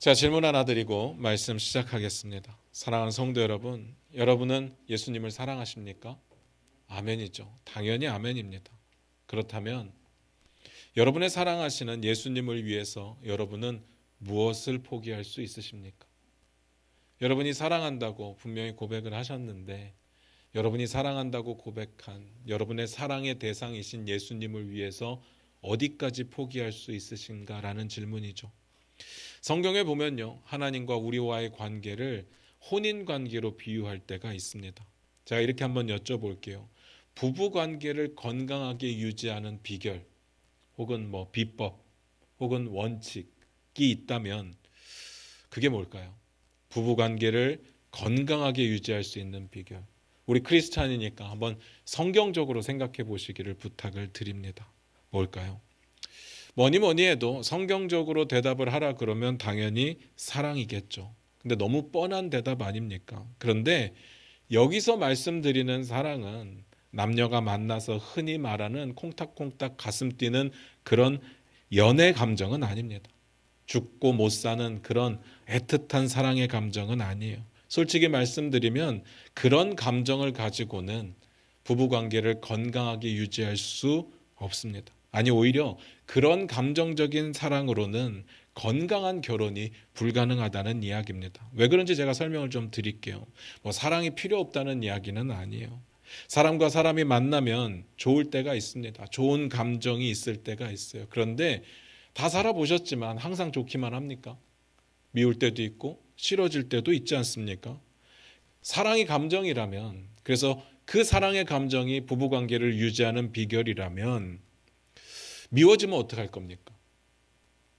자, 질문 하나 드리고 말씀 시작하겠습니다. 사랑하는 성도 여러분, 여러분은 예수님을 사랑하십니까? 아멘이죠. 당연히 아멘입니다. 그렇다면 여러분의 사랑하시는 예수님을 위해서 여러분은 무엇을 포기할 수 있으십니까? 여러분이 사랑한다고 분명히 고백을 하셨는데, 여러분이 사랑한다고 고백한 여러분의 사랑의 대상이신 예수님을 위해서 어디까지 포기할 수 있으신가라는 질문이죠. 성경에 보면요, 하나님과 우리와의 관계를 혼인 관계로 비유할 때가 있습니다. 제가 이렇게 한번 여쭤볼게요. 부부 관계를 건강하게 유지하는 비결, 혹은 비법, 혹은 원칙이 있다면 그게 뭘까요? 부부 관계를 건강하게 유지할 수 있는 비결. 우리 크리스찬이니까 한번 성경적으로 생각해 보시기를 부탁을 드립니다. 뭘까요? 뭐니 해도 성경적으로 대답을 하라 그러면 당연히 사랑이겠죠. 근데 너무 뻔한 대답 아닙니까? 그런데 여기서 말씀드리는 사랑은 남녀가 만나서 흔히 말하는 콩닥콩닥 가슴 뛰는 그런 연애 감정은 아닙니다. 죽고 못 사는 그런 애틋한 사랑의 감정은 아니에요. 솔직히 말씀드리면 그런 감정을 가지고는 부부관계를 건강하게 유지할 수 없습니다. 아니, 오히려 그런 감정적인 사랑으로는 건강한 결혼이 불가능하다는 이야기입니다. 왜 그런지 제가 설명을 좀 드릴게요. 사랑이 필요 없다는 이야기는 아니에요. 사람과 사람이 만나면 좋을 때가 있습니다. 좋은 감정이 있을 때가 있어요. 그런데 다 살아보셨지만 항상 좋기만 합니까? 미울 때도 있고 싫어질 때도 있지 않습니까? 사랑이 감정이라면, 그래서 그 사랑의 감정이 부부관계를 유지하는 비결이라면 미워지면 어떡할 겁니까?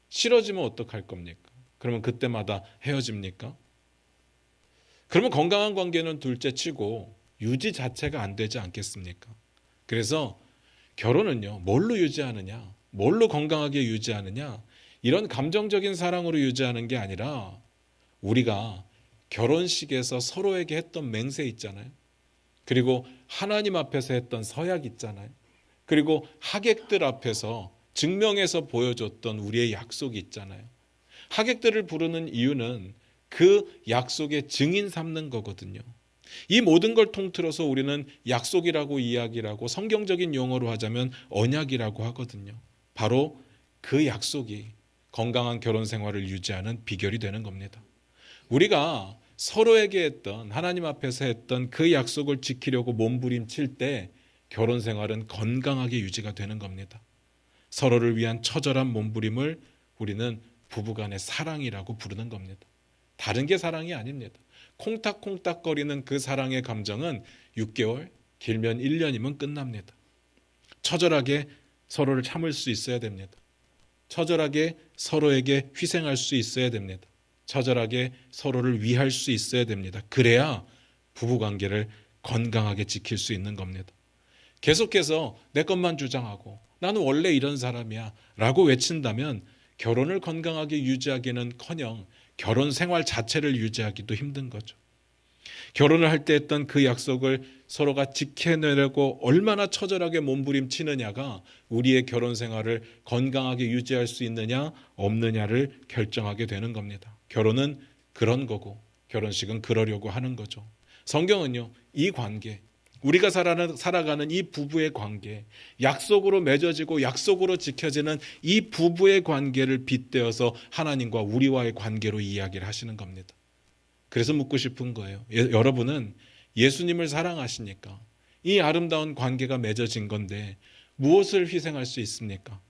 싫어지면 어떡할 겁니까? 그러면 그때마다 헤어집니까? 그러면 건강한 관계는 둘째치고 유지 자체가 안 되지 않겠습니까? 그래서 결혼은요, 뭘로 유지하느냐, 뭘로 건강하게 유지하느냐, 이런 감정적인 사랑으로 유지하는 게 아니라 우리가 결혼식에서 서로에게 했던 맹세 있잖아요. 그리고 하나님 앞에서 했던 서약 있잖아요. 그리고 하객들 앞에서 증명해서 보여줬던 우리의 약속이 있잖아요. 하객들을 부르는 이유는 그 약속의 증인 삼는 거거든요. 이 모든 걸 통틀어서 우리는 약속이라고 이야기를 하고 성경적인 용어로 하자면 언약이라고 하거든요. 바로 그 약속이 건강한 결혼 생활을 유지하는 비결이 되는 겁니다. 우리가 서로에게 했던, 하나님 앞에서 했던 그 약속을 지키려고 몸부림칠 때 결혼 생활은 건강하게 유지가 되는 겁니다. 서로를 위한 처절한 몸부림을 우리는 부부간의 사랑이라고 부르는 겁니다. 다른 게 사랑이 아닙니다. 콩닥콩닥거리는 그 사랑의 감정은 6개월, 길면 1년이면 끝납니다. 처절하게 서로를 참을 수 있어야 됩니다. 처절하게 서로에게 희생할 수 있어야 됩니다. 처절하게 서로를 위할 수 있어야 됩니다. 그래야 부부관계를 건강하게 지킬 수 있는 겁니다. 계속해서 내 것만 주장하고 나는 원래 이런 사람이야 라고 외친다면 결혼을 건강하게 유지하기는커녕 결혼 생활 자체를 유지하기도 힘든 거죠. 결혼을 할 때 했던 그 약속을 서로가 지켜내려고 얼마나 처절하게 몸부림치느냐가 우리의 결혼 생활을 건강하게 유지할 수 있느냐 없느냐를 결정하게 되는 겁니다. 결혼은 그런 거고 결혼식은 그러려고 하는 거죠. 성경은요, 이 관계, 우리가 살아가는 이 부부의 관계, 약속으로 맺어지고 약속으로 지켜지는 이 부부의 관계를 빗대어서 하나님과 우리와의 관계로 이야기를 하시는 겁니다. 그래서 묻고 싶은 거예요. 여러분은 예수님을 사랑하시니까 이 아름다운 관계가 맺어진 건데 무엇을 희생할 수 있습니까?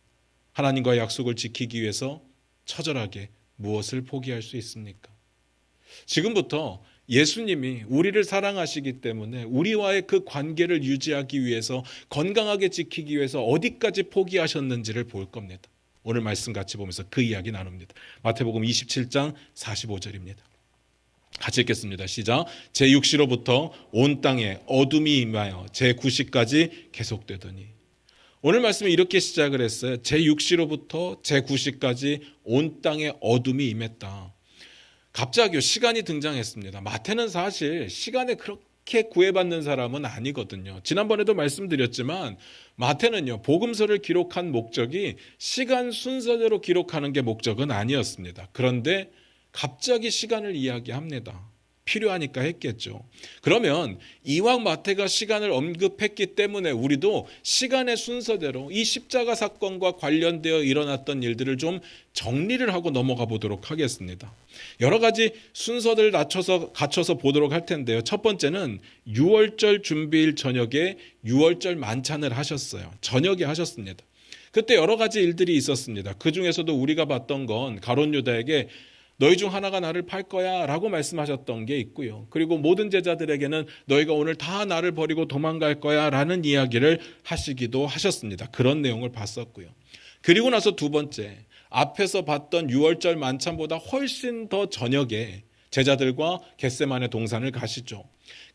하나님과의 약속을 지키기 위해서 처절하게 무엇을 포기할 수 있습니까? 지금부터 예수님이 우리를 사랑하시기 때문에 우리와의 그 관계를 유지하기 위해서, 건강하게 지키기 위해서 어디까지 포기하셨는지를 볼 겁니다. 오늘 말씀 같이 보면서 그 이야기 나눕니다. 마태복음 27장 45절입니다. 같이 읽겠습니다. 시작. 제6시로부터 온 땅에 어둠이 임하여 제9시까지 계속되더니. 오늘 말씀은 이렇게 시작을 했어요. 제6시로부터 제9시까지 온 땅에 어둠이 임했다. 갑자기 시간이 등장했습니다. 마태는 사실 시간에 그렇게 구애받는 사람은 아니거든요. 지난번에도 말씀드렸지만 마태는요, 복음서를 기록한 목적이 시간 순서대로 기록하는 게 목적은 아니었습니다. 그런데 갑자기 시간을 이야기합니다. 필요하니까 했겠죠. 그러면 이왕 마태가 시간을 언급했기 때문에 우리도 시간의 순서대로 이 십자가 사건과 관련되어 일어났던 일들을 좀 정리를 하고 넘어가 보도록 하겠습니다. 여러 가지 순서들 갖춰서 보도록 할 텐데요. 첫 번째는 6월절 준비일 저녁에 6월절 만찬을 하셨어요. 저녁에 하셨습니다. 그때 여러 가지 일들이 있었습니다. 그 중에서도 우리가 봤던 건 가룟 유다에게 너희 중 하나가 나를 팔 거야 라고 말씀하셨던 게 있고요. 그리고 모든 제자들에게는 너희가 오늘 다 나를 버리고 도망갈 거야 라는 이야기를 하시기도 하셨습니다. 그런 내용을 봤었고요. 그리고 나서 두 번째, 앞에서 봤던 6월절 만찬보다 훨씬 더 저녁에 제자들과 겟세마네 동산을 가시죠.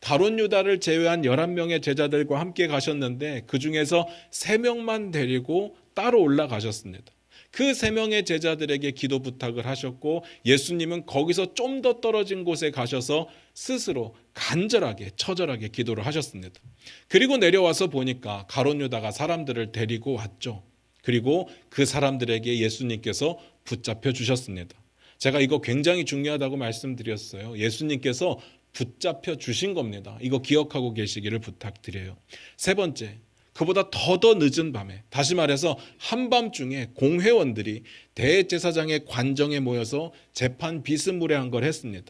가룟 유다를 제외한 11명의 제자들과 함께 가셨는데 그 중에서 3명만 데리고 따로 올라가셨습니다. 그 3명의 제자들에게 기도 부탁을 하셨고 예수님은 거기서 좀 더 떨어진 곳에 가셔서 스스로 간절하게 처절하게 기도를 하셨습니다. 그리고 내려와서 보니까 가룟 유다가 사람들을 데리고 왔죠. 그리고 그 사람들에게 예수님께서 붙잡혀 주셨습니다. 제가 이거 굉장히 중요하다고 말씀드렸어요. 예수님께서 붙잡혀 주신 겁니다. 이거 기억하고 계시기를 부탁드려요. 세 번째, 그보다 더 늦은 밤에, 다시 말해서 한밤중에 공회원들이 대제사장의 관정에 모여서 재판 비스무리한 걸 했습니다.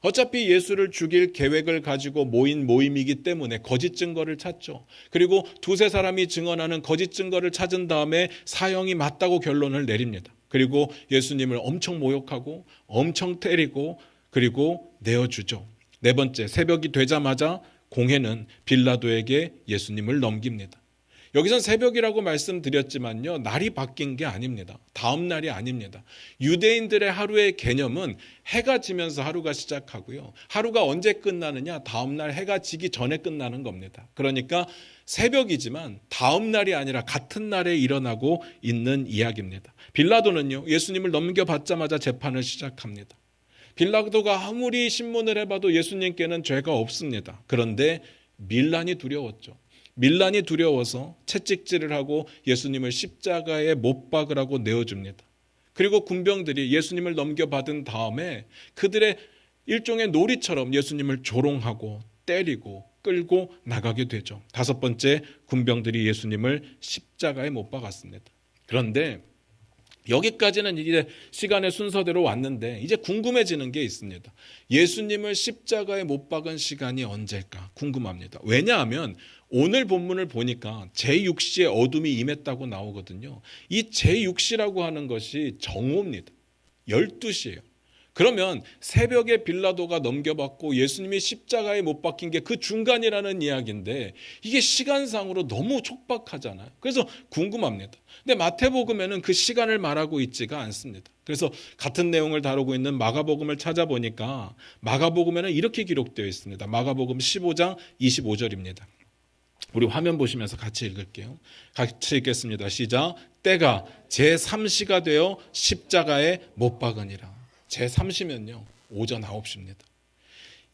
어차피 예수를 죽일 계획을 가지고 모인 모임이기 때문에 거짓 증거를 찾죠. 그리고 두세 사람이 증언하는 거짓 증거를 찾은 다음에 사형이 맞다고 결론을 내립니다. 그리고 예수님을 엄청 모욕하고 엄청 때리고 그리고 내어주죠. 네 번째, 새벽이 되자마자 공회는 빌라도에게 예수님을 넘깁니다. 여기선 새벽이라고 말씀드렸지만요, 날이 바뀐 게 아닙니다. 다음 날이 아닙니다. 유대인들의 하루의 개념은 해가 지면서 하루가 시작하고요. 하루가 언제 끝나느냐? 다음 날 해가 지기 전에 끝나는 겁니다. 그러니까 새벽이지만 다음 날이 아니라 같은 날에 일어나고 있는 이야기입니다. 빌라도는요, 예수님을 넘겨받자마자 재판을 시작합니다. 빌라도가 아무리 신문을 해봐도 예수님께는 죄가 없습니다. 그런데 밀란이 두려웠죠. 밀란이 두려워서 채찍질을 하고 예수님을 십자가에 못 박으라고 내어줍니다. 그리고 군병들이 예수님을 넘겨받은 다음에 그들의 일종의 놀이처럼 예수님을 조롱하고 때리고 끌고 나가게 되죠. 다섯 번째, 군병들이 예수님을 십자가에 못 박았습니다. 그런데 여기까지는 이제 시간의 순서대로 왔는데 이제 궁금해지는 게 있습니다. 예수님을 십자가에 못 박은 시간이 언제일까 궁금합니다. 왜냐하면 오늘 본문을 보니까 제6시에 어둠이 임했다고 나오거든요. 이 제6시라고 하는 것이 정오입니다. 12시예요. 그러면 새벽에 빌라도가 넘겨받고 예수님이 십자가에 못 박힌 게 그 중간이라는 이야기인데 이게 시간상으로 너무 촉박하잖아요. 그래서 궁금합니다. 근데 마태복음에는 그 시간을 말하고 있지가 않습니다. 그래서 같은 내용을 다루고 있는 마가복음을 찾아보니까 마가복음에는 이렇게 기록되어 있습니다. 마가복음 15장 25절입니다. 우리 화면 보시면서 같이 읽을게요. 같이 읽겠습니다. 시작. 때가 제3시가 되어 십자가에 못 박으니라. 제3시면요 오전 9시입니다.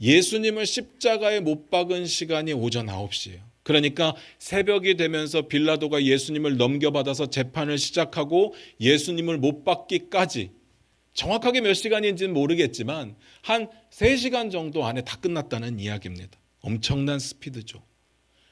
예수님을 십자가에 못 박은 시간이 오전 9시예요. 그러니까 새벽이 되면서 빌라도가 예수님을 넘겨받아서 재판을 시작하고 예수님을 못 박기까지 정확하게 몇 시간인지는 모르겠지만 한 3시간 정도 안에 다 끝났다는 이야기입니다. 엄청난 스피드죠.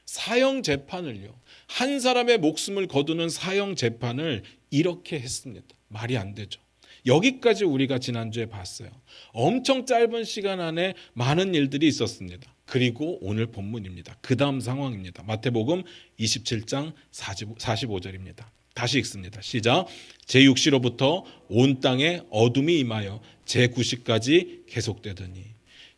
사형 재판을요, 한 사람의 목숨을 거두는 사형 재판을 이렇게 했습니다. 말이 안 되죠. 여기까지 우리가 지난주에 봤어요. 엄청 짧은 시간 안에 많은 일들이 있었습니다. 그리고 오늘 본문입니다. 그 다음 상황입니다. 마태복음 27장 45절입니다. 다시 읽습니다. 시작. 제6시로부터 온 땅에 어둠이 임하여 제9시까지 계속되더니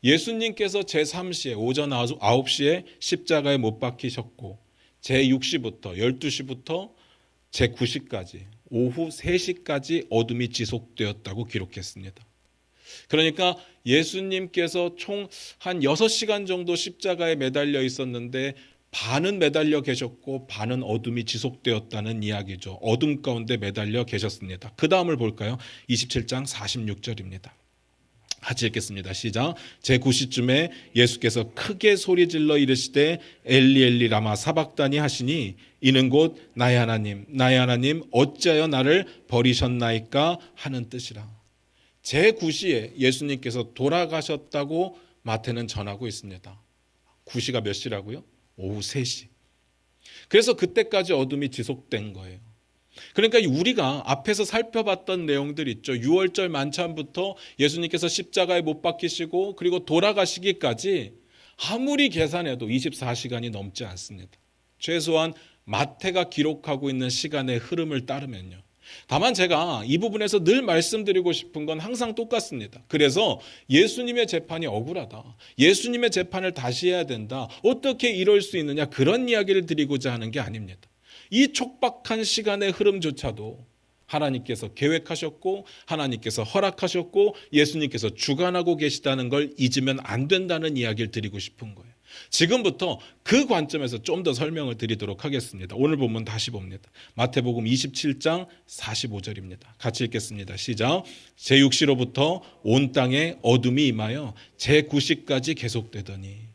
예수님께서 제3시에 오전 9시에 십자가에 못 박히셨고 제6시부터 12시부터 제9시까지 오후 3시까지 어둠이 지속되었다고 기록했습니다. 그러니까 예수님께서 총 한 6시간 정도 십자가에 매달려 있었는데 반은 매달려 계셨고 반은 어둠이 지속되었다는 이야기죠. 어둠 가운데 매달려 계셨습니다. 그 다음을 볼까요? 27장 46절입니다. 같이 읽겠습니다. 시작. 제9시쯤에 예수께서 크게 소리질러 이르시되 엘리 엘리 라마 사박다니 하시니 이는 곧 나의 하나님 나의 하나님 어찌하여 나를 버리셨나이까 하는 뜻이라. 제9시에 예수님께서 돌아가셨다고 마태는 전하고 있습니다. 9시가 몇 시라고요? 오후 3시. 그래서 그때까지 어둠이 지속된 거예요. 그러니까 우리가 앞에서 살펴봤던 내용들 있죠. 6월절 만찬부터 예수님께서 십자가에 못 박히시고 그리고 돌아가시기까지 아무리 계산해도 24시간이 넘지 않습니다. 최소한 마태가 기록하고 있는 시간의 흐름을 따르면요. 다만 제가 이 부분에서 늘 말씀드리고 싶은 건 항상 똑같습니다. 그래서 예수님의 재판이 억울하다. 예수님의 재판을 다시 해야 된다. 어떻게 이럴 수 있느냐. 그런 이야기를 드리고자 하는 게 아닙니다. 이 촉박한 시간의 흐름조차도 하나님께서 계획하셨고 하나님께서 허락하셨고 예수님께서 주관하고 계시다는 걸 잊으면 안 된다는 이야기를 드리고 싶은 거예요. 지금부터 그 관점에서 좀 더 설명을 드리도록 하겠습니다. 오늘 본문 다시 봅니다. 마태복음 27장 45절입니다. 같이 읽겠습니다. 시작. 제6시로부터 온 땅에 어둠이 임하여 제9시까지 계속되더니.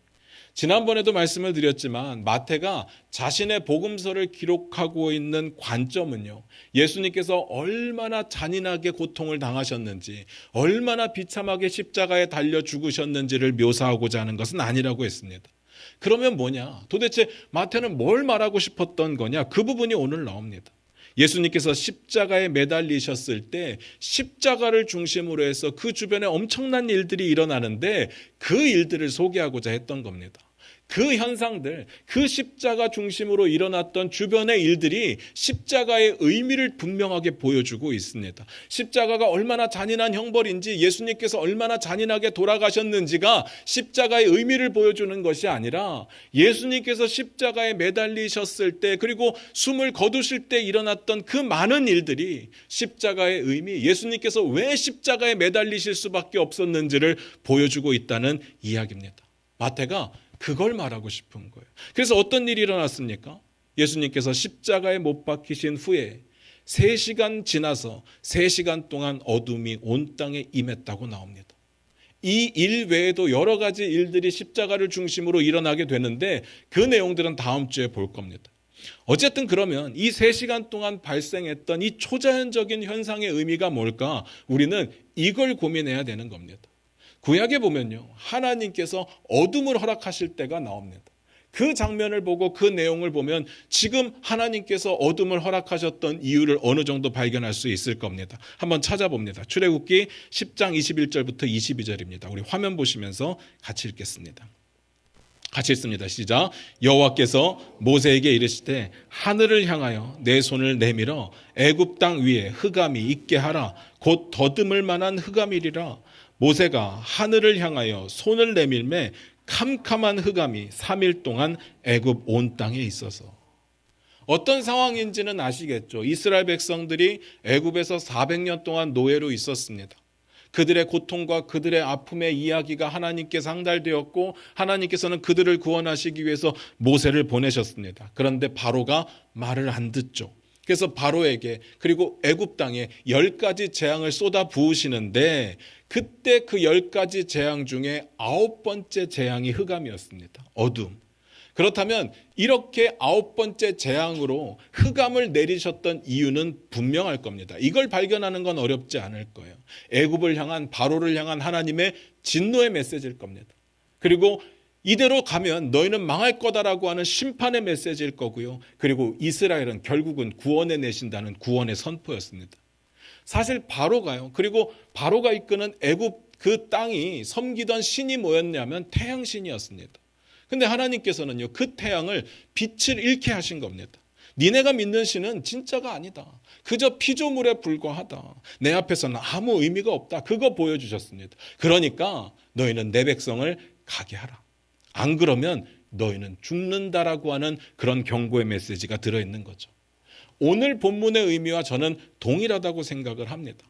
지난번에도 말씀을 드렸지만 마태가 자신의 복음서를 기록하고 있는 관점은요. 예수님께서 얼마나 잔인하게 고통을 당하셨는지 얼마나 비참하게 십자가에 달려 죽으셨는지를 묘사하고자 하는 것은 아니라고 했습니다. 그러면 뭐냐? 도대체 마태는 뭘 말하고 싶었던 거냐? 그 부분이 오늘 나옵니다. 예수님께서 십자가에 매달리셨을 때 십자가를 중심으로 해서 그 주변에 엄청난 일들이 일어나는데 그 일들을 소개하고자 했던 겁니다. 그 현상들, 그 십자가 중심으로 일어났던 주변의 일들이 십자가의 의미를 분명하게 보여주고 있습니다. 십자가가 얼마나 잔인한 형벌인지 예수님께서 얼마나 잔인하게 돌아가셨는지가 십자가의 의미를 보여주는 것이 아니라 예수님께서 십자가에 매달리셨을 때 그리고 숨을 거두실 때 일어났던 그 많은 일들이 십자가의 의미, 예수님께서 왜 십자가에 매달리실 수밖에 없었는지를 보여주고 있다는 이야기입니다. 마태가 그걸 말하고 싶은 거예요. 그래서 어떤 일이 일어났습니까? 예수님께서 십자가에 못 박히신 후에 3시간 지나서 3시간 동안 어둠이 온 땅에 임했다고 나옵니다. 이 일 외에도 여러 가지 일들이 십자가를 중심으로 일어나게 되는데 그 내용들은 다음 주에 볼 겁니다. 어쨌든 그러면 이 3시간 동안 발생했던 이 초자연적인 현상의 의미가 뭘까? 우리는 이걸 고민해야 되는 겁니다. 구약에 보면요. 하나님께서 어둠을 허락하실 때가 나옵니다. 그 장면을 보고 그 내용을 보면 지금 하나님께서 어둠을 허락하셨던 이유를 어느 정도 발견할 수 있을 겁니다. 한번 찾아봅니다. 출애굽기 10장 21절부터 22절입니다. 우리 화면 보시면서 같이 읽겠습니다. 같이 읽습니다. 시작. 여호와께서 모세에게 이르시되 하늘을 향하여 내 손을 내밀어 애굽 땅 위에 흑암이 있게 하라. 곧 더듬을 만한 흑암이리라. 모세가 하늘을 향하여 손을 내밀매 캄캄한 흑암이 3일 동안 애굽 온 땅에 있어서. 어떤 상황인지는 아시겠죠? 이스라엘 백성들이 애굽에서 400년 동안 노예로 있었습니다. 그들의 고통과 그들의 아픔의 이야기가 하나님께 상달되었고 하나님께서는 그들을 구원하시기 위해서 모세를 보내셨습니다. 그런데 바로가 말을 안 듣죠. 그래서 바로에게 그리고 애굽 땅에 10가지 재앙을 쏟아 부으시는데 그때 그 10가지 재앙 중에 9번째 재앙이 흑암이었습니다. 어둠. 그렇다면 이렇게 9번째 재앙으로 흑암을 내리셨던 이유는 분명할 겁니다. 이걸 발견하는 건 어렵지 않을 거예요. 애굽을 향한 바로를 향한 하나님의 진노의 메시지일 겁니다. 그리고 이대로 가면 너희는 망할 거다라고 하는 심판의 메시지일 거고요. 그리고 이스라엘은 결국은 구원해 내신다는 구원의 선포였습니다. 사실 바로가요. 그리고 바로가 이끄는 애굽 그 땅이 섬기던 신이 뭐였냐면 태양신이었습니다. 근데 하나님께서는요. 그 태양을 빛을 잃게 하신 겁니다. 니네가 믿는 신은 진짜가 아니다. 그저 피조물에 불과하다. 내 앞에서는 아무 의미가 없다. 그거 보여주셨습니다. 그러니까 너희는 내 백성을 가게 하라. 안 그러면 너희는 죽는다라고 하는 그런 경고의 메시지가 들어있는 거죠. 오늘 본문의 의미와 저는 동일하다고 생각을 합니다.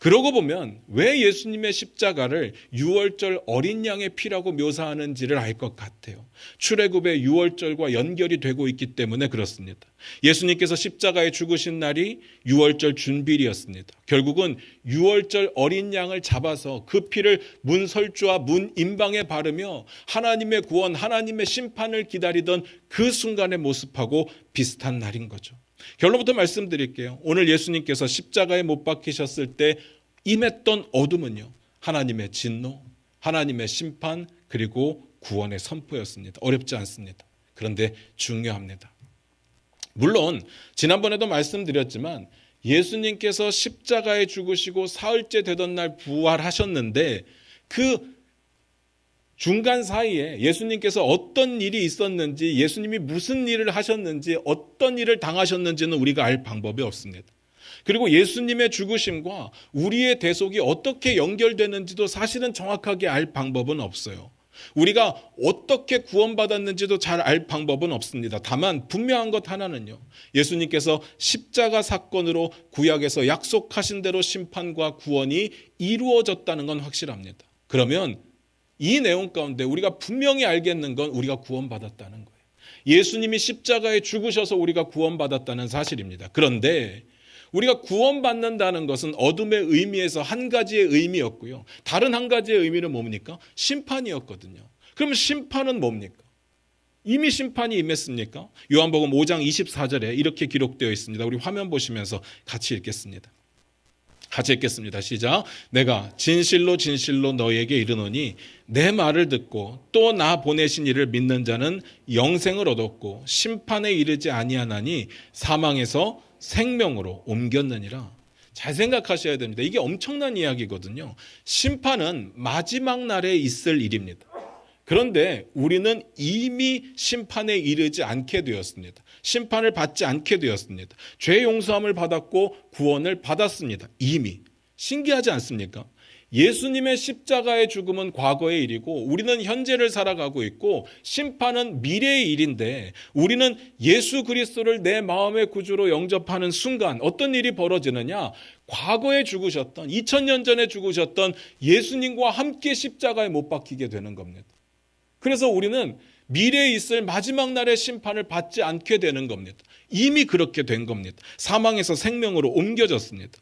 그러고 보면 왜 예수님의 십자가를 6월절 어린 양의 피라고 묘사하는지를 알 것 같아요. 출애굽의 6월절과 연결이 되고 있기 때문에 그렇습니다. 예수님께서 십자가에 죽으신 날이 6월절 준비일이었습니다. 결국은 6월절 어린 양을 잡아서 그 피를 문 설주와 문 임방에 바르며 하나님의 구원, 하나님의 심판을 기다리던 그 순간의 모습하고 비슷한 날인 거죠. 결론부터 말씀드릴게요. 오늘 예수님께서 십자가에 못 박히셨을 때 임했던 어둠은요, 하나님의 진노, 하나님의 심판, 그리고 구원의 선포였습니다. 어렵지 않습니다. 그런데 중요합니다. 물론 지난번에도 말씀드렸지만 예수님께서 십자가에 죽으시고 사흘째 되던 날 부활하셨는데 그 중간 사이에 예수님께서 어떤 일이 있었는지, 예수님이 무슨 일을 하셨는지, 어떤 일을 당하셨는지는 우리가 알 방법이 없습니다. 그리고 예수님의 죽으심과 우리의 대속이 어떻게 연결되는지도 사실은 정확하게 알 방법은 없어요. 우리가 어떻게 구원받았는지도 잘 알 방법은 없습니다. 다만 분명한 것 하나는요, 예수님께서 십자가 사건으로 구약에서 약속하신 대로 심판과 구원이 이루어졌다는 건 확실합니다. 그러면 이 내용 가운데 우리가 분명히 알겠는 건 우리가 구원받았다는 거예요. 예수님이 십자가에 죽으셔서 우리가 구원받았다는 사실입니다. 그런데 우리가 구원받는다는 것은 어둠의 의미에서 한 가지의 의미였고요, 다른 한 가지의 의미는 뭡니까? 심판이었거든요. 그럼 심판은 뭡니까? 이미 심판이 임했습니까? 요한복음 5장 24절에 이렇게 기록되어 있습니다. 우리 화면 보시면서 같이 읽겠습니다. 같이 읽겠습니다. 시작. 내가 진실로 진실로 너희에게 이르노니 내 말을 듣고 또 나 보내신 이를 믿는 자는 영생을 얻었고 심판에 이르지 아니하나니 사망에서 생명으로 옮겼느니라. 잘 생각하셔야 됩니다. 이게 엄청난 이야기거든요. 심판은 마지막 날에 있을 일입니다. 그런데 우리는 이미 심판에 이르지 않게 되었습니다. 심판을 받지 않게 되었습니다. 죄 용서함을 받았고 구원을 받았습니다. 이미. 신기하지 않습니까? 예수님의 십자가의 죽음은 과거의 일이고 우리는 현재를 살아가고 있고 심판은 미래의 일인데, 우리는 예수 그리스도를 내 마음의 구주로 영접하는 순간 어떤 일이 벌어지느냐? 과거에 죽으셨던, 2000년 전에 죽으셨던 예수님과 함께 십자가에 못 박히게 되는 겁니다. 그래서 우리는 미래에 있을 마지막 날의 심판을 받지 않게 되는 겁니다. 이미 그렇게 된 겁니다. 사망에서 생명으로 옮겨졌습니다.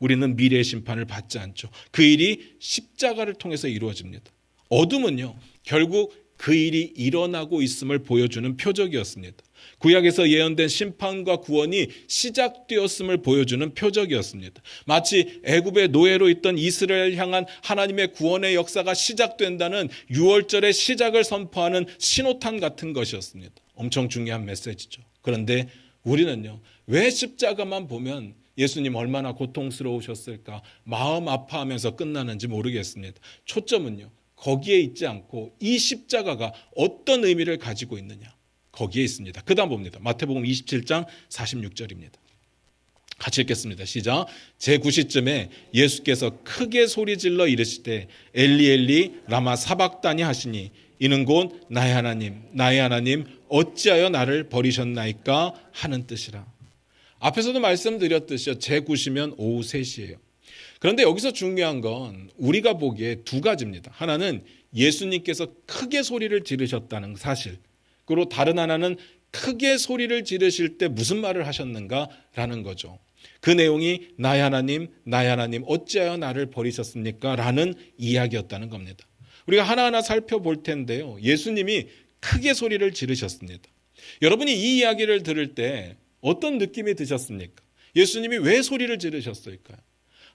우리는 미래의 심판을 받지 않죠. 그 일이 십자가를 통해서 이루어집니다. 어둠은요, 결국 그 일이 일어나고 있음을 보여주는 표적이었습니다. 구약에서 예언된 심판과 구원이 시작되었음을 보여주는 표적이었습니다. 마치 애굽의 노예로 있던 이스라엘을 향한 하나님의 구원의 역사가 시작된다는 6월절의 시작을 선포하는 신호탄 같은 것이었습니다. 엄청 중요한 메시지죠. 그런데 우리는요, 왜 십자가만 보면 예수님 얼마나 고통스러우셨을까, 마음 아파하면서 끝나는지 모르겠습니다. 초점은요, 거기에 있지 않고 이 십자가가 어떤 의미를 가지고 있느냐, 거기에 있습니다. 그 다음 봅니다. 마태복음 27장 46절입니다. 같이 읽겠습니다. 시작. 제9시쯤에 예수께서 크게 소리질러 이르시되 엘리 엘리 라마 사박다니 하시니 이는 곧 나의 하나님 어찌하여 나를 버리셨나이까 하는 뜻이라. 앞에서도 말씀드렸듯이 제9시면 오후 3시예요. 그런데 여기서 중요한 건 우리가 보기에 두 가지입니다. 하나는 예수님께서 크게 소리를 지르셨다는 사실, 그리고 다른 하나는 크게 소리를 지르실 때 무슨 말을 하셨는가라는 거죠. 그 내용이 나의 하나님 어찌하여 나를 버리셨습니까? 라는 이야기였다는 겁니다. 우리가 하나하나 살펴볼 텐데요, 예수님이 크게 소리를 지르셨습니다. 여러분이 이 이야기를 들을 때 어떤 느낌이 드셨습니까? 예수님이 왜 소리를 지르셨을까요?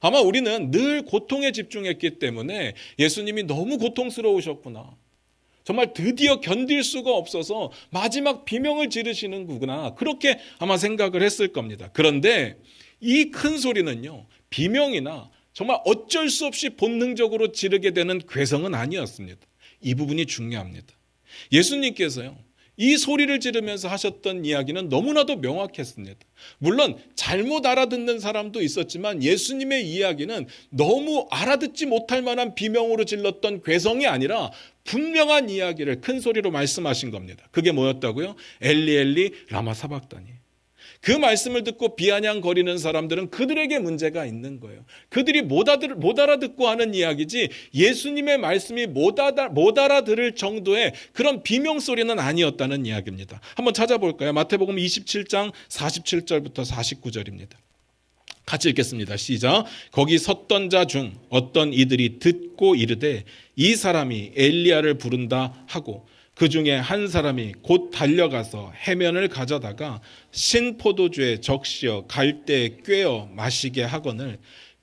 아마 우리는 늘 고통에 집중했기 때문에 예수님이 너무 고통스러우셨구나, 정말 드디어 견딜 수가 없어서 마지막 비명을 지르시는구나, 그렇게 아마 생각을 했을 겁니다. 그런데 이 큰 소리는요, 비명이나 정말 어쩔 수 없이 본능적으로 지르게 되는 괴성은 아니었습니다. 이 부분이 중요합니다. 예수님께서요, 이 소리를 지르면서 하셨던 이야기는 너무나도 명확했습니다. 물론 잘못 알아듣는 사람도 있었지만 예수님의 이야기는 너무 알아듣지 못할 만한 비명으로 질렀던 괴성이 아니라 분명한 이야기를 큰 소리로 말씀하신 겁니다. 그게 뭐였다고요? 엘리 엘리 라마 사박다니. 그 말씀을 듣고 비아냥거리는 사람들은 그들에게 문제가 있는 거예요. 그들이 못 알아듣고 하는 이야기지 예수님의 말씀이 못 알아들을 정도의 그런 비명소리는 아니었다는 이야기입니다. 한번 찾아볼까요? 마태복음 27장 47절부터 49절입니다. 같이 읽겠습니다. 시작. 거기 섰던 자 중 어떤 이들이 듣고 이르되 이 사람이 엘리야를 부른다 하고, 그 중에 한 사람이 곧 달려가서 해면을 가져다가 신포도주에 적시어 갈대에 꿰어 마시게 하거늘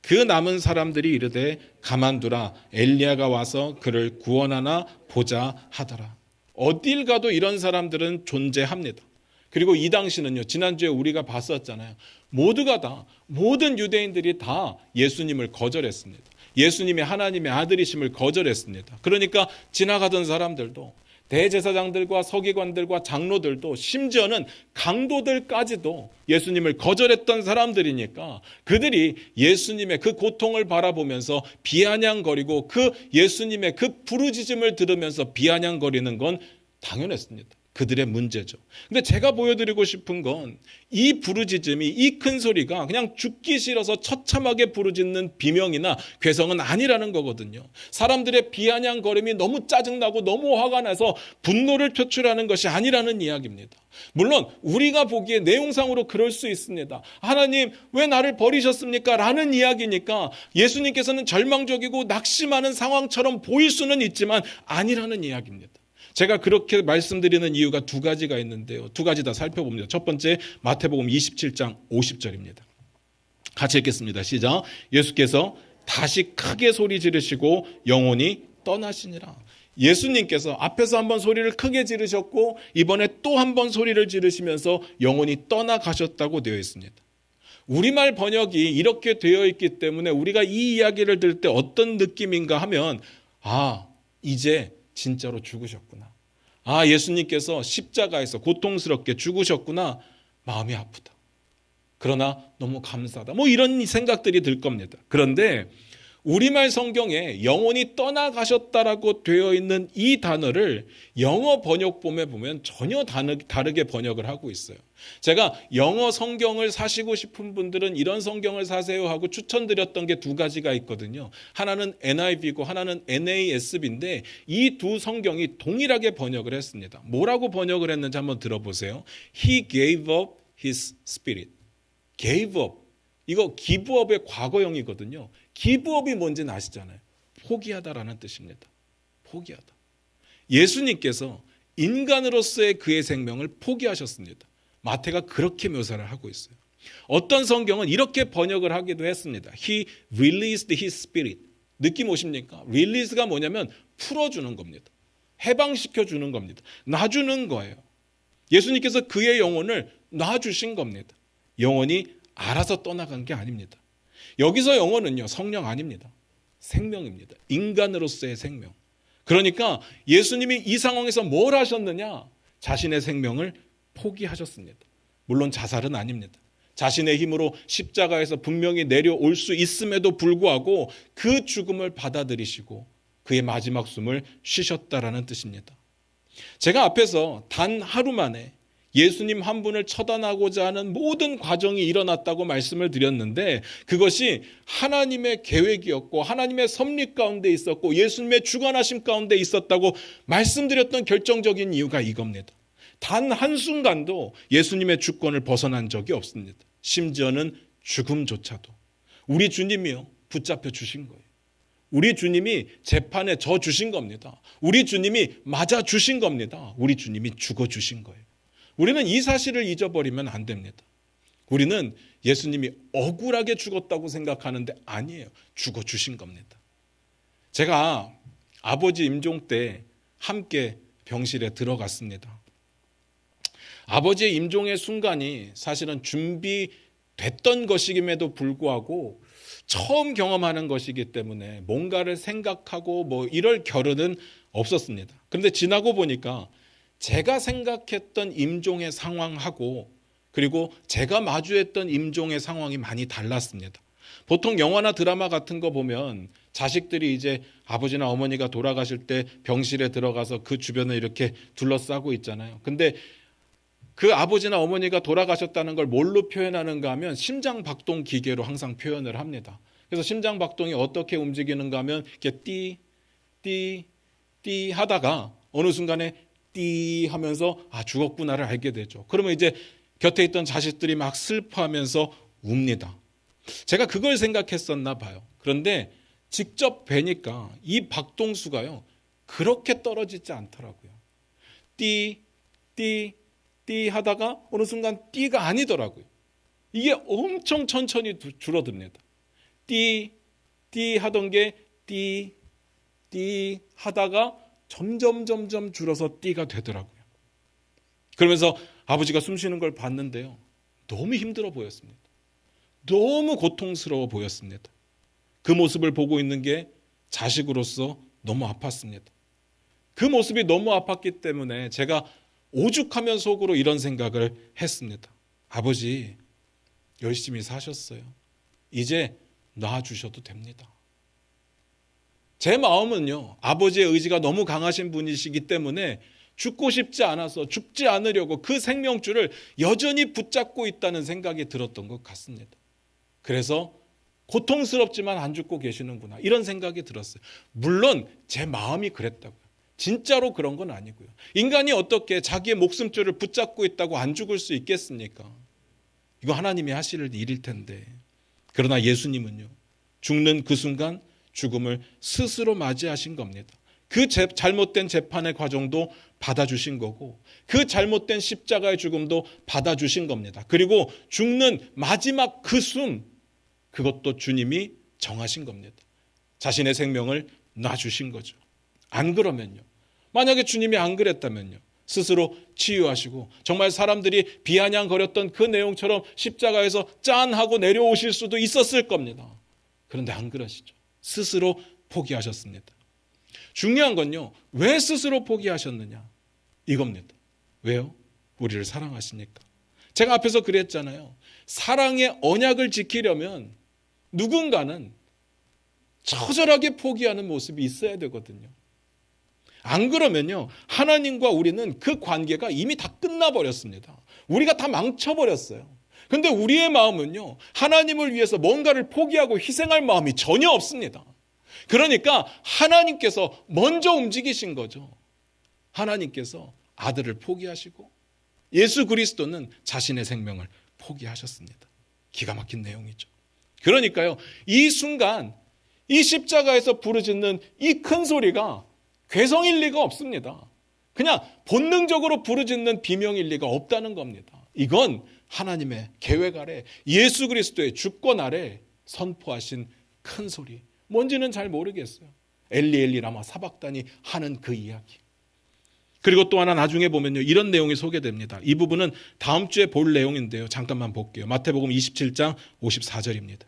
그 남은 사람들이 이르되 가만두라 엘리야가 와서 그를 구원하나 보자 하더라. 어딜 가도 이런 사람들은 존재합니다. 그리고 이 당시는요, 지난주에 우리가 봤었잖아요. 모두가 다, 모든 유대인들이 다 예수님을 거절했습니다. 예수님이 하나님의 아들이심을 거절했습니다. 그러니까 지나가던 사람들도, 대제사장들과 서기관들과 장로들도, 심지어는 강도들까지도 예수님을 거절했던 사람들이니까 그들이 예수님의 그 고통을 바라보면서 비아냥거리고 그 예수님의 그 부르짖음을 들으면서 비아냥거리는 건 당연했습니다. 그들의 문제죠. 근데 제가 보여드리고 싶은 건 이 부르짖음이, 이 큰 소리가 그냥 죽기 싫어서 처참하게 부르짖는 비명이나 괴성은 아니라는 거거든요. 사람들의 비아냥거림이 너무 짜증나고 너무 화가 나서 분노를 표출하는 것이 아니라는 이야기입니다. 물론 우리가 보기에 내용상으로 그럴 수 있습니다. 하나님 왜 나를 버리셨습니까? 라는 이야기니까 예수님께서는 절망적이고 낙심하는 상황처럼 보일 수는 있지만 아니라는 이야기입니다. 제가 그렇게 말씀드리는 이유가 두 가지가 있는데요. 두 가지 다 살펴봅니다. 첫 번째, 마태복음 27장 50절입니다. 같이 읽겠습니다. 시작. 예수께서 다시 크게 소리 지르시고 영혼이 떠나시니라. 예수님께서 앞에서 한번 소리를 크게 지르셨고 이번에 또 한 번 소리를 지르시면서 영혼이 떠나가셨다고 되어 있습니다. 우리말 번역이 이렇게 되어 있기 때문에 우리가 이 이야기를 들을 때 어떤 느낌인가 하면, 이제 진짜로 죽으셨구나. 예수님께서 십자가에서 고통스럽게 죽으셨구나. 마음이 아프다. 그러나 너무 감사하다. 이런 생각들이 들 겁니다. 그런데 우리말 성경에 영혼이 떠나가셨다라고 되어 있는 이 단어를 영어 번역본에 보면 전혀 다르게 번역을 하고 있어요. 제가 영어 성경을 사시고 싶은 분들은 이런 성경을 사세요 하고 추천드렸던 게 두 가지가 있거든요. 하나는 NIV고 하나는 NASB인데 이 두 성경이 동일하게 번역을 했습니다. 뭐라고 번역을 했는지 한번 들어보세요. He gave up his spirit. gave up. 이거 give up의 과거형이거든요. give up이 뭔지는 아시잖아요. 포기하다라는 뜻입니다. 포기하다. 예수님께서 인간으로서의 그의 생명을 포기하셨습니다. 마태가 그렇게 묘사를 하고 있어요. 어떤 성경은 이렇게 번역을 하기도 했습니다. He released his spirit. 느낌 오십니까? release가 뭐냐면 풀어주는 겁니다. 해방시켜주는 겁니다. 놔주는 거예요. 예수님께서 그의 영혼을 놔주신 겁니다. 영혼이 알아서 떠나간 게 아닙니다. 여기서 영혼은요, 성령 아닙니다. 생명입니다. 인간으로서의 생명. 그러니까 예수님이 이 상황에서 뭘 하셨느냐? 자신의 생명을 포기하셨습니다. 물론 자살은 아닙니다. 자신의 힘으로 십자가에서 분명히 내려올 수 있음에도 불구하고 그 죽음을 받아들이시고 그의 마지막 숨을 쉬셨다라는 뜻입니다. 제가 앞에서 단 하루 만에 예수님 한 분을 처단하고자 하는 모든 과정이 일어났다고 말씀을 드렸는데 그것이 하나님의 계획이었고 하나님의 섭리 가운데 있었고 예수님의 주관하심 가운데 있었다고 말씀드렸던 결정적인 이유가 이겁니다. 단 한순간도 예수님의 주권을 벗어난 적이 없습니다. 심지어는 죽음조차도. 우리 주님이요, 붙잡혀 주신 거예요. 우리 주님이 재판에 져 주신 겁니다. 우리 주님이 맞아 주신 겁니다. 우리 주님이 죽어 주신 거예요. 우리는 이 사실을 잊어버리면 안 됩니다. 우리는 예수님이 억울하게 죽었다고 생각하는데 아니에요. 죽어 주신 겁니다. 제가 아버지 임종 때 함께 병실에 들어갔습니다. 아버지의 임종의 순간이 사실은 준비됐던 것임에도 불구하고 처음 경험하는 것이기 때문에 뭔가를 생각하고 이럴 겨를은 없었습니다. 그런데 지나고 보니까 제가 생각했던 임종의 상황하고 그리고 제가 마주했던 임종의 상황이 많이 달랐습니다. 보통 영화나 드라마 같은 거 보면 자식들이 이제 아버지나 어머니가 돌아가실 때 병실에 들어가서 그 주변을 이렇게 둘러싸고 있잖아요. 근데 그 아버지나 어머니가 돌아가셨다는 걸 뭘로 표현하는가 하면 심장 박동 기계로 항상 표현을 합니다. 그래서 심장 박동이 어떻게 움직이는가 하면 이렇게 띠 하다가 어느 순간에 띠 하면서 죽었구나를 알게 되죠. 그러면 이제 곁에 있던 자식들이 막 슬퍼하면서 웁니다. 제가 그걸 생각했었나 봐요. 그런데 직접 뵈니까 이 박동수가요, 그렇게 떨어지지 않더라고요. 띠 하다가 어느 순간 띠가 아니더라고요. 이게 엄청 천천히 줄어듭니다. 띠 하던 게 띠 하다가 점점 줄어서 띠가 되더라고요. 그러면서 아버지가 숨 쉬는 걸 봤는데요. 너무 힘들어 보였습니다. 너무 고통스러워 보였습니다. 그 모습을 보고 있는 게 자식으로서 너무 아팠습니다. 그 모습이 너무 아팠기 때문에 제가 오죽하면 속으로 이런 생각을 했습니다. 아버지, 열심히 사셨어요. 이제 놔주셔도 됩니다. 제 마음은요, 아버지의 의지가 너무 강하신 분이시기 때문에 죽고 싶지 않아서 죽지 않으려고 그 생명줄을 여전히 붙잡고 있다는 생각이 들었던 것 같습니다. 그래서 고통스럽지만 안 죽고 계시는구나, 이런 생각이 들었어요. 물론 제 마음이 그랬다고요. 진짜로 그런 건 아니고요. 인간이 어떻게 자기의 목숨줄을 붙잡고 있다고 안 죽을 수 있겠습니까? 이거 하나님이 하실 일일 텐데. 그러나 예수님은요, 죽는 그 순간 죽음을 스스로 맞이하신 겁니다. 그 잘못된 재판의 과정도 받아주신 거고, 그 잘못된 십자가의 죽음도 받아주신 겁니다. 그리고 죽는 마지막 그 숨, 그것도 주님이 정하신 겁니다. 자신의 생명을 놔주신 거죠. 안 그러면요, 만약에 주님이 안 그랬다면요, 스스로 치유하시고 정말 사람들이 비아냥거렸던 그 내용처럼 십자가에서 짠 하고 내려오실 수도 있었을 겁니다. 그런데 안 그러시죠. 스스로 포기하셨습니다. 중요한 건요, 왜 스스로 포기하셨느냐, 이겁니다. 왜요? 우리를 사랑하시니까. 제가 앞에서 그랬잖아요. 사랑의 언약을 지키려면 누군가는 처절하게 포기하는 모습이 있어야 되거든요. 안 그러면요, 하나님과 우리는 그 관계가 이미 다 끝나버렸습니다. 우리가 다 망쳐버렸어요. 근데 우리의 마음은요, 하나님을 위해서 뭔가를 포기하고 희생할 마음이 전혀 없습니다. 그러니까 하나님께서 먼저 움직이신 거죠. 하나님께서 아들을 포기하시고 예수 그리스도는 자신의 생명을 포기하셨습니다. 기가 막힌 내용이죠. 그러니까요, 이 순간 이 십자가에서 부르짖는 이 큰 소리가 괴성일 리가 없습니다. 그냥 본능적으로 부르짖는 비명일 리가 없다는 겁니다. 이건 하나님의 계획 아래, 예수 그리스도의 주권 아래 선포하신 큰 소리. 뭔지는 잘 모르겠어요. 엘리 엘리 라마 사박다니 하는 그 이야기. 그리고 또 하나 나중에 보면요, 이런 내용이 소개됩니다. 이 부분은 다음 주에 볼 내용인데요. 잠깐만 볼게요. 마태복음 27장 54절입니다.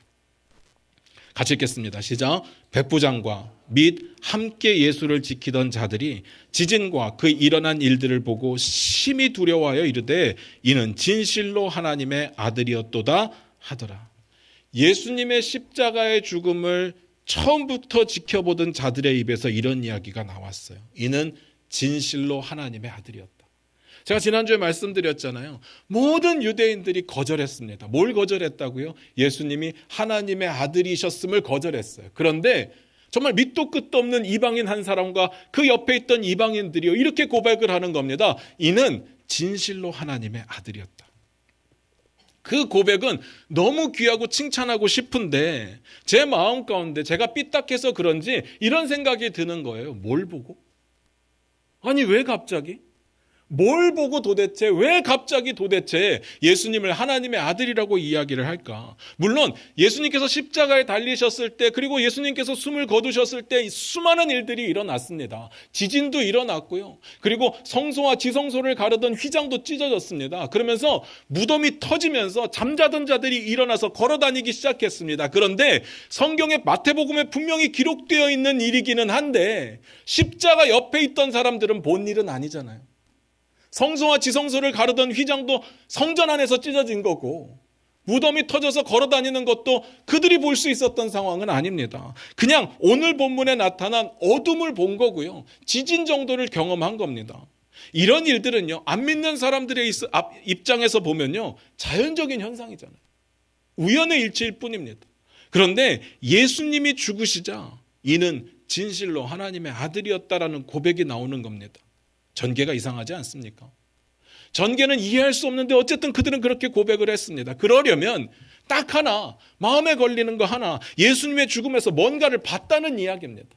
같이 읽겠습니다. 시작. 백부장과 및 함께 예수를 지키던 자들이 지진과 그 일어난 일들을 보고 심히 두려워하여 이르되 이는 진실로 하나님의 아들이었도다 하더라. 예수님의 십자가의 죽음을 처음부터 지켜보던 자들의 입에서 이런 이야기가 나왔어요. 이는 진실로 하나님의 아들이었다. 제가 지난주에 말씀드렸잖아요. 모든 유대인들이 거절했습니다. 뭘 거절했다고요? 예수님이 하나님의 아들이셨음을 거절했어요. 그런데 정말 밑도 끝도 없는 이방인 한 사람과 그 옆에 있던 이방인들이요, 이렇게 고백을 하는 겁니다. 이는 진실로 하나님의 아들이었다. 그 고백은 너무 귀하고 칭찬하고 싶은데 제 마음 가운데 제가 삐딱해서 그런지 이런 생각이 드는 거예요. 뭘 보고? 아니, 왜 갑자기? 뭘 보고 도대체, 왜 갑자기 도대체 예수님을 하나님의 아들이라고 이야기를 할까? 물론 예수님께서 십자가에 달리셨을 때, 그리고 예수님께서 숨을 거두셨을 때 수많은 일들이 일어났습니다. 지진도 일어났고요. 그리고 성소와 지성소를 가르던 휘장도 찢어졌습니다. 그러면서 무덤이 터지면서 잠자던 자들이 일어나서 걸어다니기 시작했습니다. 그런데 성경의 마태복음에 분명히 기록되어 있는 일이기는 한데 십자가 옆에 있던 사람들은 본 일은 아니잖아요. 성소와 지성소를 가르던 휘장도 성전 안에서 찢어진 거고, 무덤이 터져서 걸어다니는 것도 그들이 볼 수 있었던 상황은 아닙니다. 그냥 오늘 본문에 나타난 어둠을 본 거고요, 지진 정도를 경험한 겁니다. 이런 일들은요, 안 믿는 사람들의 입장에서 보면요, 자연적인 현상이잖아요. 우연의 일치일 뿐입니다. 그런데 예수님이 죽으시자 이는 진실로 하나님의 아들이었다라는 고백이 나오는 겁니다. 전개가 이상하지 않습니까? 전개는 이해할 수 없는데 어쨌든 그들은 그렇게 고백을 했습니다. 그러려면 딱 하나, 마음에 걸리는 거 하나, 예수님의 죽음에서 뭔가를 봤다는 이야기입니다.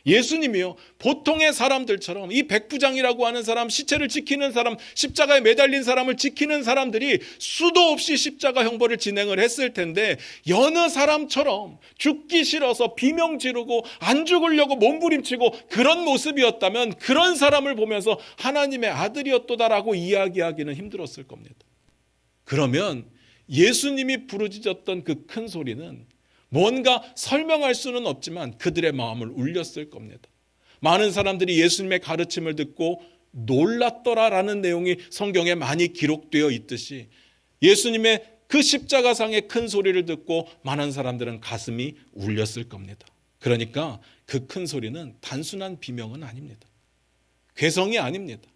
예수님이요, 보통의 사람들처럼 이 백부장이라고 하는 사람, 시체를 지키는 사람, 십자가에 매달린 사람을 지키는 사람들이 수도 없이 십자가 형벌을 진행을 했을 텐데, 여느 사람처럼 죽기 싫어서 비명 지르고 안 죽으려고 몸부림치고 그런 모습이었다면 그런 사람을 보면서 하나님의 아들이었도다라고 이야기하기는 힘들었을 겁니다. 그러면 예수님이 부르짖었던 그 큰 소리는 뭔가 설명할 수는 없지만 그들의 마음을 울렸을 겁니다. 많은 사람들이 예수님의 가르침을 듣고 놀랐더라라는 내용이 성경에 많이 기록되어 있듯이 예수님의 그 십자가상의 큰 소리를 듣고 많은 사람들은 가슴이 울렸을 겁니다. 그러니까 그 큰 소리는 단순한 비명은 아닙니다. 괴성이 아닙니다.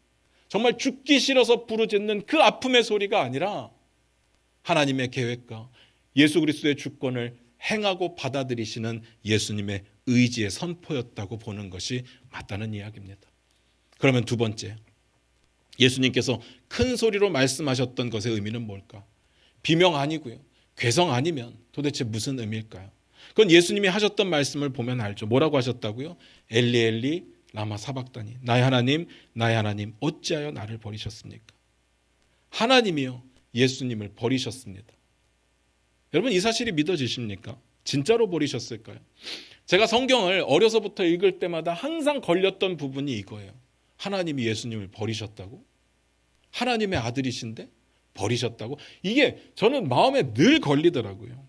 정말 죽기 싫어서 부르짖는 그 아픔의 소리가 아니라 하나님의 계획과 예수 그리스도의 주권을 행하고 받아들이시는 예수님의 의지의 선포였다고 보는 것이 맞다는 이야기입니다. 그러면 두 번째, 예수님께서 큰 소리로 말씀하셨던 것의 의미는 뭘까? 비명 아니고요, 괴성 아니면 도대체 무슨 의미일까요? 그건 예수님이 하셨던 말씀을 보면 알죠. 뭐라고 하셨다고요? 엘리 엘리 라마 사박다니, 나의 하나님 어찌하여 나를 버리셨습니까? 하나님이요, 예수님을 버리셨습니다. 여러분, 이 사실이 믿어지십니까? 진짜로 버리셨을까요? 제가 성경을 어려서부터 읽을 때마다 항상 걸렸던 부분이 이거예요. 하나님이 예수님을 버리셨다고? 하나님의 아들이신데 버리셨다고? 이게 저는 마음에 늘 걸리더라고요.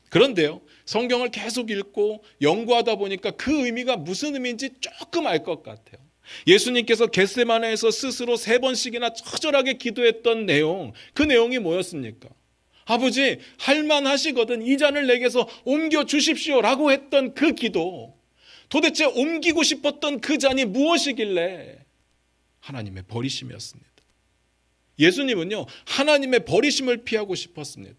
그런데요, 성경을 계속 읽고 연구하다 보니까 그 의미가 무슨 의미인지 조금 알 것 같아요. 예수님께서 겟세마네에서 스스로 3번씩이나 처절하게 기도했던 내용, 그 내용이 뭐였습니까? 아버지, 할만하시거든 이 잔을 내게서 옮겨 주십시오라고 했던 그 기도, 도대체 옮기고 싶었던 그 잔이 무엇이길래 하나님의 버리심이었습니다. 예수님은요, 하나님의 버리심을 피하고 싶었습니다.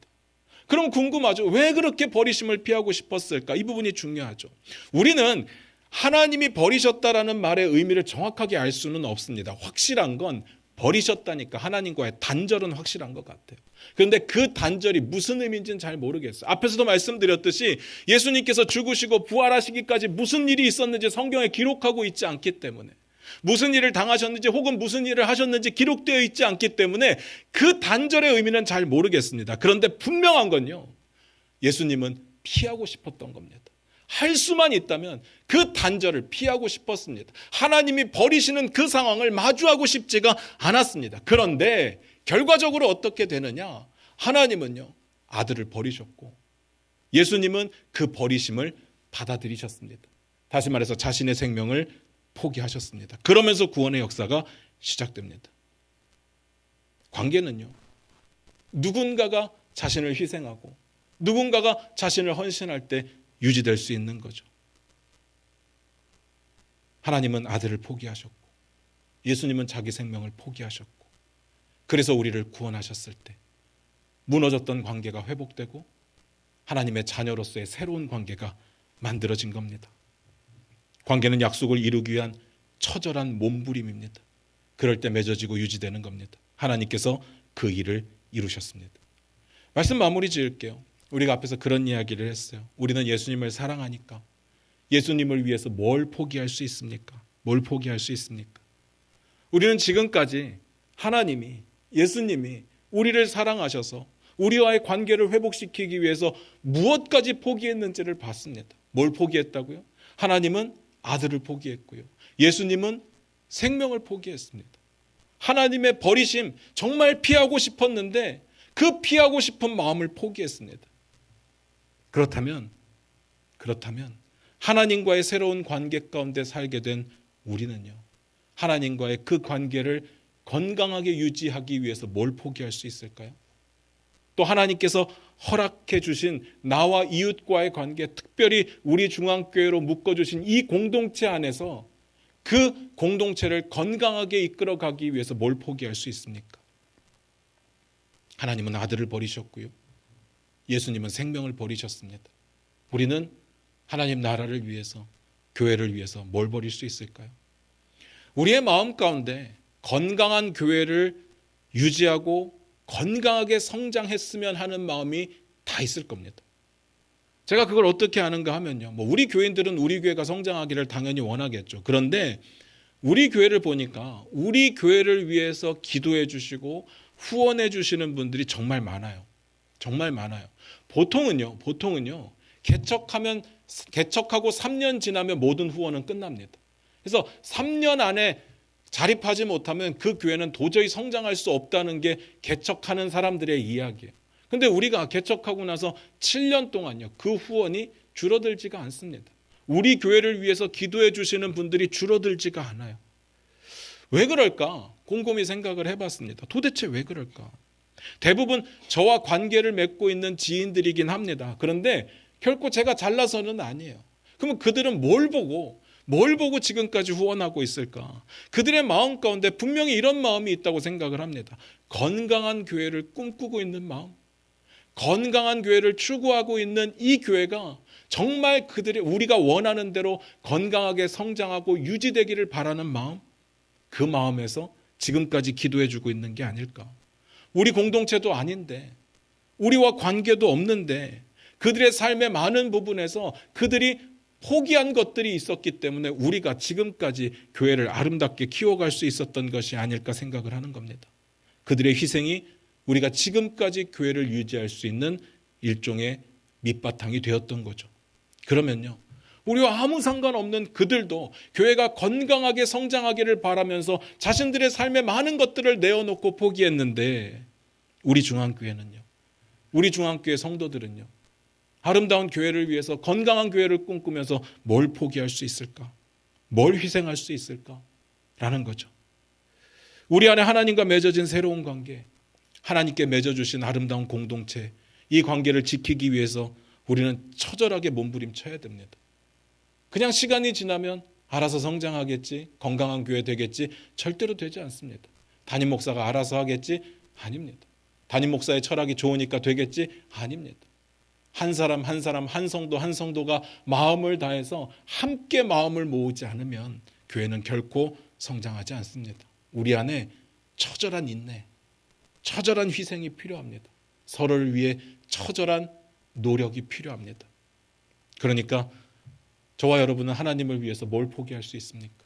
그럼 궁금하죠. 왜 그렇게 버리심을 피하고 싶었을까? 이 부분이 중요하죠. 우리는 하나님이 버리셨다라는 말의 의미를 정확하게 알 수는 없습니다. 확실한 건 버리셨다니까 하나님과의 단절은 확실한 것 같아요. 그런데 그 단절이 무슨 의미인지는 잘 모르겠어요. 앞에서도 말씀드렸듯이 예수님께서 죽으시고 부활하시기까지 무슨 일이 있었는지 성경에 기록하고 있지 않기 때문에, 무슨 일을 당하셨는지 혹은 무슨 일을 하셨는지 기록되어 있지 않기 때문에 그 단절의 의미는 잘 모르겠습니다. 그런데 분명한 건요, 예수님은 피하고 싶었던 겁니다. 할 수만 있다면 그 단절을 피하고 싶었습니다. 하나님이 버리시는 그 상황을 마주하고 싶지가 않았습니다. 그런데 결과적으로 어떻게 되느냐? 하나님은요, 아들을 버리셨고 예수님은 그 버리심을 받아들이셨습니다. 다시 말해서 자신의 생명을 포기하셨습니다. 그러면서 구원의 역사가 시작됩니다. 관계는요, 누군가가 자신을 희생하고 누군가가 자신을 헌신할 때 유지될 수 있는 거죠. 하나님은 아들을 포기하셨고 예수님은 자기 생명을 포기하셨고, 그래서 우리를 구원하셨을 때 무너졌던 관계가 회복되고 하나님의 자녀로서의 새로운 관계가 만들어진 겁니다. 관계는 약속을 이루기 위한 처절한 몸부림입니다. 그럴 때 맺어지고 유지되는 겁니다. 하나님께서 그 일을 이루셨습니다. 말씀 마무리 지을게요. 우리가 앞에서 그런 이야기를 했어요. 우리는 예수님을 사랑하니까 예수님을 위해서 뭘 포기할 수 있습니까? 뭘 포기할 수 있습니까? 우리는 지금까지 하나님이, 예수님이 우리를 사랑하셔서 우리와의 관계를 회복시키기 위해서 무엇까지 포기했는지를 봤습니다. 뭘 포기했다고요? 하나님은 아들을 포기했고요, 예수님은 생명을 포기했습니다. 하나님의 버리심 정말 피하고 싶었는데 그 피하고 싶은 마음을 포기했습니다. 그렇다면 하나님과의 새로운 관계 가운데 살게 된 우리는요, 하나님과의 그 관계를 건강하게 유지하기 위해서 뭘 포기할 수 있을까요? 또 하나님께서 허락해 주신 나와 이웃과의 관계, 특별히 우리 중앙교회로 묶어주신 이 공동체 안에서 그 공동체를 건강하게 이끌어가기 위해서 뭘 포기할 수 있습니까? 하나님은 아들을 버리셨고요, 예수님은 생명을 버리셨습니다. 우리는 하나님 나라를 위해서, 교회를 위해서 뭘 버릴 수 있을까요? 우리의 마음 가운데 건강한 교회를 유지하고 건강하게 성장했으면 하는 마음이 다 있을 겁니다. 제가 그걸 어떻게 아는가 하면요. 우리 교인들은 우리 교회가 성장하기를 당연히 원하겠죠. 그런데 우리 교회를 보니까 우리 교회를 위해서 기도해 주시고 후원해 주시는 분들이 정말 많아요. 정말 많아요. 보통은요. 개척하고 3년 지나면 모든 후원은 끝납니다. 그래서 3년 안에 자립하지 못하면 그 교회는 도저히 성장할 수 없다는 게 개척하는 사람들의 이야기예요. 근데 우리가 개척하고 나서 7년 동안요. 그 후원이 줄어들지가 않습니다. 우리 교회를 위해서 기도해 주시는 분들이 줄어들지가 않아요. 왜 그럴까? 곰곰이 생각을 해봤습니다. 도대체 왜 그럴까? 대부분 저와 관계를 맺고 있는 지인들이긴 합니다. 그런데 결코 제가 잘나서는 아니에요. 그러면 그들은 뭘 보고 지금까지 후원하고 있을까? 그들의 마음 가운데 분명히 이런 마음이 있다고 생각을 합니다. 건강한 교회를 꿈꾸고 있는 마음, 건강한 교회를 추구하고 있는 이 교회가 정말 우리가 원하는 대로 건강하게 성장하고 유지되기를 바라는 마음, 그 마음에서 지금까지 기도해주고 있는 게 아닐까. 우리 공동체도 아닌데, 우리와 관계도 없는데, 그들의 삶의 많은 부분에서 그들이 포기한 것들이 있었기 때문에 우리가 지금까지 교회를 아름답게 키워갈 수 있었던 것이 아닐까 생각을 하는 겁니다. 그들의 희생이 우리가 지금까지 교회를 유지할 수 있는 일종의 밑바탕이 되었던 거죠. 그러면요, 우리와 아무 상관없는 그들도 교회가 건강하게 성장하기를 바라면서 자신들의 삶의 많은 것들을 내어놓고 포기했는데, 우리 중앙교회는요, 우리 중앙교회 성도들은요, 아름다운 교회를 위해서 건강한 교회를 꿈꾸면서 뭘 포기할 수 있을까? 뭘 희생할 수 있을까? 라는 거죠. 우리 안에 하나님과 맺어진 새로운 관계, 하나님께 맺어주신 아름다운 공동체, 이 관계를 지키기 위해서 우리는 처절하게 몸부림쳐야 됩니다. 그냥 시간이 지나면 알아서 성장하겠지, 건강한 교회 되겠지, 절대로 되지 않습니다. 담임 목사가 알아서 하겠지? 아닙니다. 담임 목사의 철학이 좋으니까 되겠지? 아닙니다. 한 사람, 한 성도가 마음을 다해서 함께 마음을 모으지 않으면 교회는 결코 성장하지 않습니다. 우리 안에 처절한 인내, 처절한 희생이 필요합니다. 서로를 위해 처절한 노력이 필요합니다. 그러니까 저와 여러분은 하나님을 위해서 뭘 포기할 수 있습니까?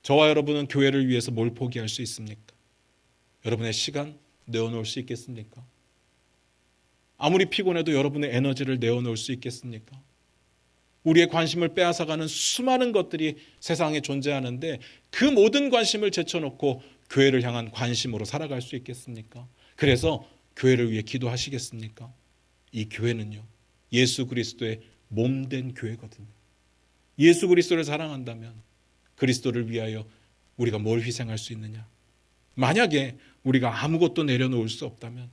저와 여러분은 교회를 위해서 뭘 포기할 수 있습니까? 여러분의 시간 내어놓을 수 있겠습니까? 아무리 피곤해도 여러분의 에너지를 내어놓을 수 있겠습니까? 우리의 관심을 빼앗아가는 수많은 것들이 세상에 존재하는데 그 모든 관심을 제쳐놓고 교회를 향한 관심으로 살아갈 수 있겠습니까? 그래서 교회를 위해 기도하시겠습니까? 이 교회는요, 예수 그리스도의 몸된 교회거든요. 예수 그리스도를 사랑한다면 그리스도를 위하여 우리가 뭘 희생할 수 있느냐? 만약에 우리가 아무것도 내려놓을 수 없다면,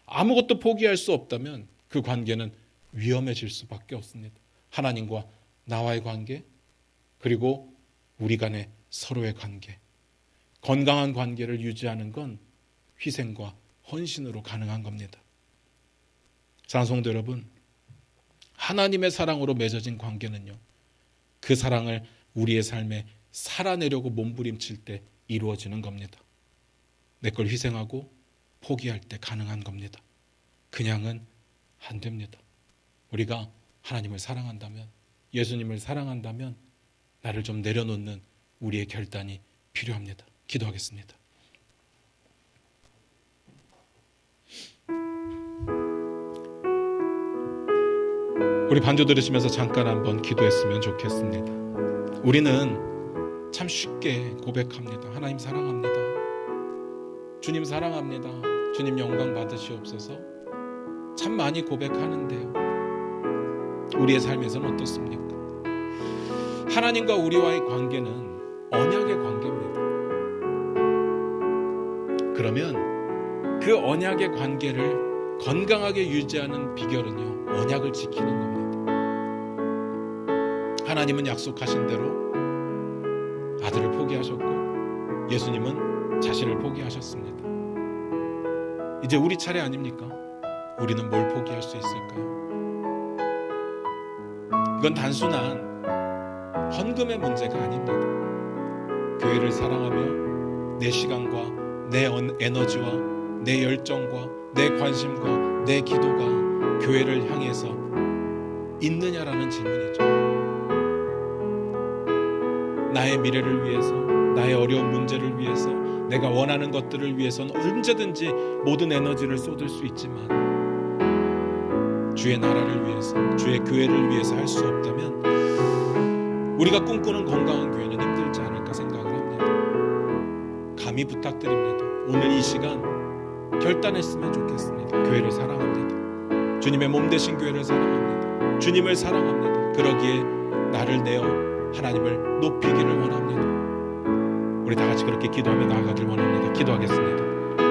아무것도 포기할 수 없다면 그 관계는 위험해질 수밖에 없습니다. 하나님과 나와의 관계, 그리고 우리 간의 서로의 관계, 건강한 관계를 유지하는 건 희생과 헌신으로 가능한 겁니다. 사랑하는 성도 여러분, 하나님의 사랑으로 맺어진 관계는요, 그 사랑을 우리의 삶에 살아내려고 몸부림칠 때 이루어지는 겁니다. 내 걸 희생하고 포기할 때 가능한 겁니다. 그냥은 안 됩니다. 우리가 하나님을 사랑한다면, 예수님을 사랑한다면 나를 좀 내려놓는 우리의 결단이 필요합니다. 기도하겠습니다. 우리 반주 들으시면서 잠깐 한번 기도했으면 좋겠습니다. 우리는 참 쉽게 고백합니다. 하나님 사랑합니다. 주님 사랑합니다. 주님 영광 받으시옵소서. 참 많이 고백하는데요, 우리의 삶에서는 어떻습니까? 하나님과 우리와의 관계는 언약의 관계입니다. 그러면 그 언약의 관계를 건강하게 유지하는 비결은요, 언약을 지키는 겁니다. 하나님은 약속하신 대로 아들을 포기하셨고 예수님은 자신을 포기하셨습니다. 이제 우리 차례 아닙니까? 우리는 뭘 포기할 수 있을까요? 이건 단순한 헌금의 문제가 아닙니다. 교회를 사랑하며 내 시간과 내 에너지와 내 열정과 내 관심과 내 기도가 교회를 향해서 있느냐라는 질문이죠. 나의 미래를 위해서, 나의 어려운 문제를 위해서, 내가 원하는 것들을 위해서는 언제든지 모든 에너지를 쏟을 수 있지만 주의 나라를 위해서, 주의 교회를 위해서 할 수 없다면 우리가 꿈꾸는 건강한 교회는 힘들지 않을까 생각을 합니다. 감히 부탁드립니다. 오늘 이 시간 결단했으면 좋겠습니다. 교회를 사랑합니다. 주님의 몸 되신 교회를 사랑합니다. 주님을 사랑합니다. 그러기에 나를 내어 하나님을 높이기를 원합니다. 우리 다 같이 그렇게 기도하며 나아가길 원합니다. 기도하겠습니다.